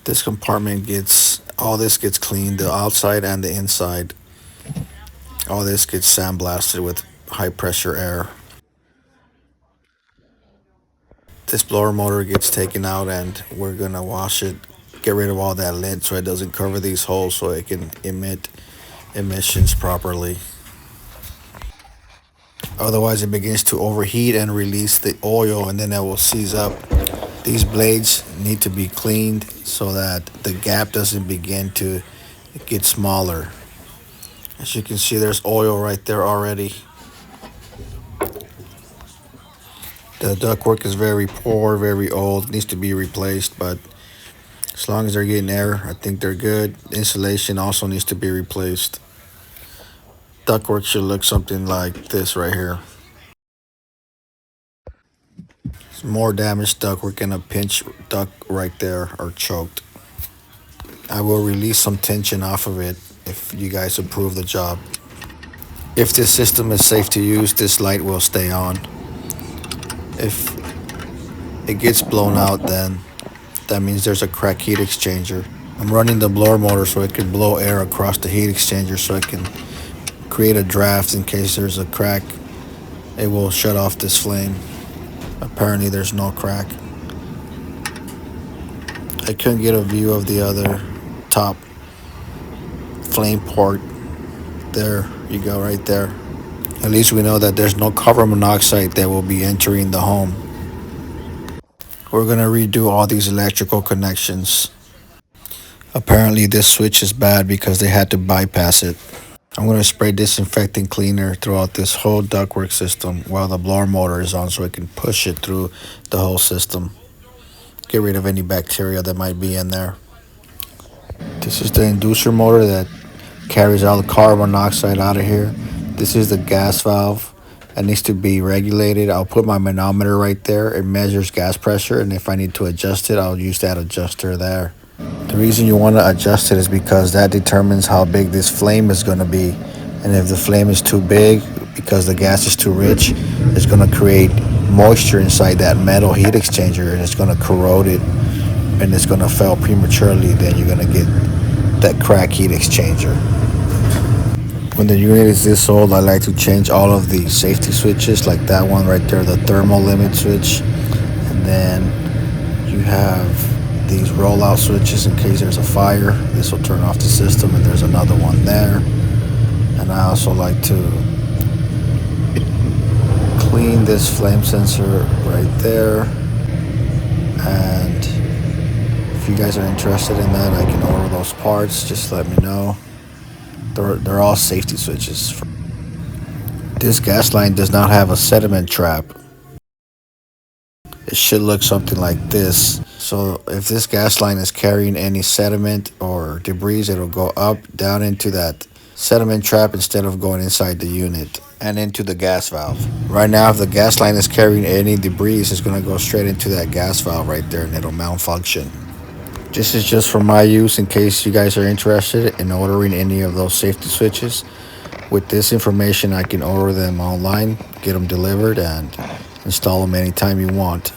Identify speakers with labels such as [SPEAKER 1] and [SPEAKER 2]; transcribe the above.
[SPEAKER 1] This compartment gets, all this gets cleaned, the outside and the inside. All this gets sandblasted with high pressure air. This blower motor gets taken out and we're gonna wash it, get rid of all that lint so it doesn't cover these holes so it can emit emissions properly. Otherwise it begins to overheat and release the oil and then it will seize up. These blades need to be cleaned so that the gap doesn't begin to get smaller. As you can see, there's oil right there already. The ductwork is very poor, very old, needs to be replaced, but as long as they're getting air, I think they're good. Insulation also needs to be replaced. Ductwork should look something like this right here. It's more damaged ductwork and a pinch duct right there are choked. I will release some tension off of it if you guys approve the job. If this system is safe to use, this light will stay on. If it gets blown out, then that means there's a cracked heat exchanger. I'm running the blower motor so it can blow air across the heat exchanger so it can create a draft in case there's a crack. It will shut off this flame. Apparently there's no crack. I couldn't get a view of the other top flame port. There you go, right there. At least we know that there's no carbon monoxide that will be entering the home. We're gonna redo all these electrical connections. Apparently this switch is bad because they had to bypass it. I'm gonna spray disinfectant cleaner throughout this whole ductwork system while the blower motor is on so it can push it through the whole system. Get rid of any bacteria that might be in there. This is the inducer motor that carries all the carbon monoxide out of here. This is the gas valve. It needs to be regulated. I'll put my manometer right there. It measures gas pressure, and if I need to adjust it, I'll use that adjuster there. The reason you want to adjust it is because that determines how big this flame is going to be. And if the flame is too big, because the gas is too rich, it's going to create moisture inside that metal heat exchanger and it's going to corrode it and it's going to fail prematurely. Then you're going to get that cracked heat exchanger. When the unit is this old, I like to change all of the safety switches, like that one right there, the thermal limit switch. And then you have these rollout switches in case there's a fire. This will turn off the system, and there's another one there. And I also like to clean this flame sensor right there. And if you guys are interested in that, I can order those parts. Just let me know. They're all safety switches. This gas line does not have a sediment trap. It should look something like this. So if this gas line is carrying any sediment or debris, it'll go up, down into that sediment trap instead of going inside the unit and into the gas valve. Right now, if the gas line is carrying any debris, it's going to go straight into that gas valve right there and it'll malfunction. This is just for my use in case you guys are interested in ordering any of those safety switches. With this information, I can order them online, get them delivered, and install them anytime you want.